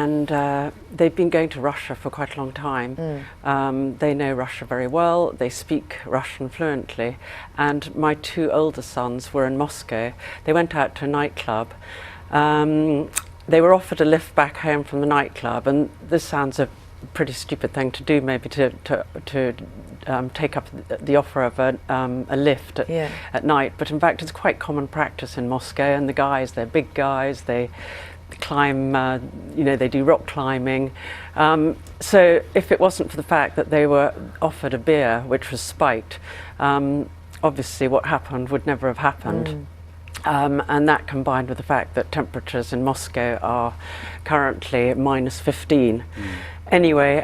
and they've been going to Russia for quite a long time. They know Russia very well, they speak Russian fluently, and my two older sons were in Moscow. They went out to a nightclub. They were offered a lift back home from the nightclub, and this sounds a pretty stupid thing to do, maybe to take up the offer of a lift at night, but in fact it's quite common practice in Moscow, and the guys, they're big guys, they climb, they do rock climbing. So if it wasn't for the fact that they were offered a beer which was spiked, obviously what happened would never have happened. And that combined with the fact that temperatures in Moscow are currently -15. Anyway,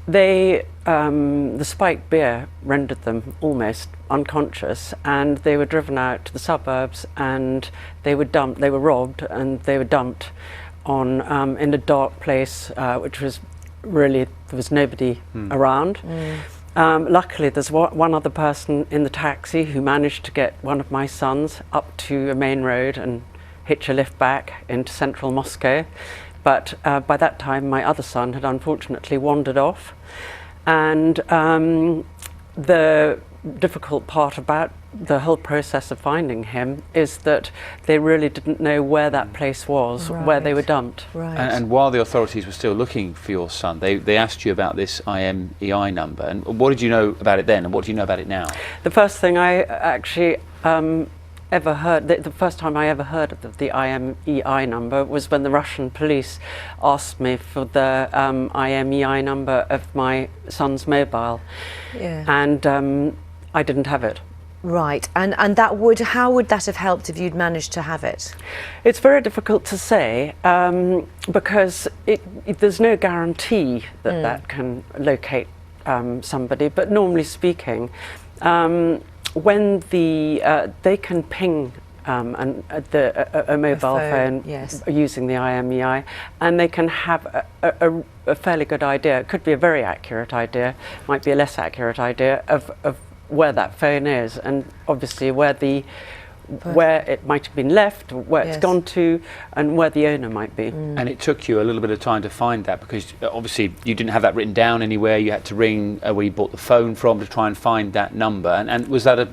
the spiked beer rendered them almost unconscious, and they were driven out to the suburbs, and they were robbed, and they were dumped on in a dark place, which was really, there was nobody around. Luckily, there's one other person in the taxi who managed to get one of my sons up to a main road and hitch a lift back into central Moscow. But by that time, my other son had unfortunately wandered off. And the difficult part about the whole process of finding him is that they really didn't know where that place was, where they were dumped. And while the authorities were still looking for your son, they asked you about this IMEI number. And what did you know about it then, and what do you know about it now? The first thing I actually ever heard, the first time I ever heard of the IMEI number was when the Russian police asked me for the IMEI number of my son's mobile, and I didn't have it. Right, and how would that have helped if you'd managed to have it? It's very difficult to say, because there's no guarantee that that can locate somebody, but normally speaking, when they can ping a mobile phone using the IMEI, and they can have a fairly good idea. It could be a very accurate idea, might be a less accurate idea of where that phone is, and obviously where it might have been left, where it's gone to, and where the owner might be. And it took you a little bit of time to find that, because obviously you didn't have that written down anywhere. You had to ring where you bought the phone from to try and find that number. And was that a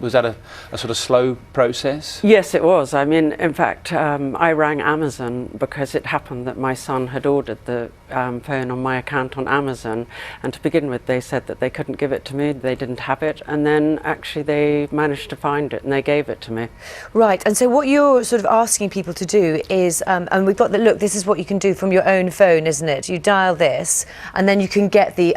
sort of slow process? Yes, it was. I mean, in fact, I rang Amazon because it happened that my son had ordered the phone on my account on Amazon, and to begin with they said that they couldn't give it to me, they didn't have it, and then actually they managed to find it and they gave it to me. Right, and so what you're sort of asking people to do is, and we've got look, this is what you can do from your own phone, isn't it? You dial this, and then you can get the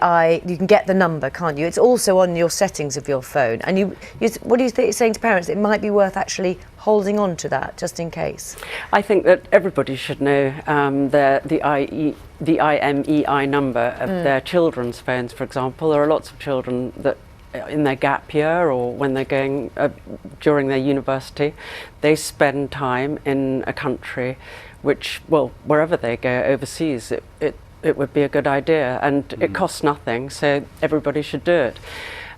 number, can't you? It's also on your settings of your phone. And what are you saying to parents? It might be worth actually holding on to that, just in case. I think that everybody should know the IMEI number of their children's phones, for example. There are lots of children that in their gap year, or when they're going during their university, they spend time in a country which, well, wherever they go overseas, it would be a good idea, and it costs nothing, so everybody should do it.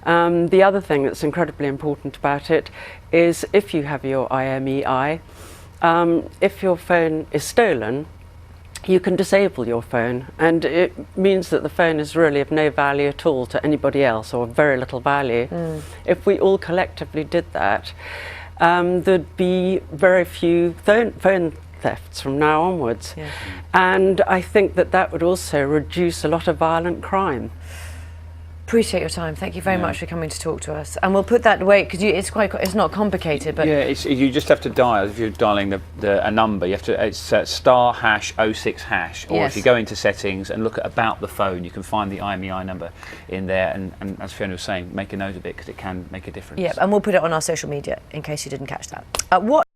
The other thing that's incredibly important about it is if you have your IMEI, if your phone is stolen, you can disable your phone, and it means that the phone is really of no value at all to anybody else, or very little value. If we all collectively did that, there'd be very few phone thefts from now onwards. And I think that would also reduce a lot of violent crime. Appreciate your time. Thank you very much for coming to talk to us. And we'll put that away, because it's not complicated, but you just have to dial. If you're dialing a number, you have to, it's *#06#, or if you go into settings and look at about the phone, you can find the IMEI number in there, and as Fiona was saying, make a note of it, because it can make a difference. And we'll put it on our social media in case you didn't catch that.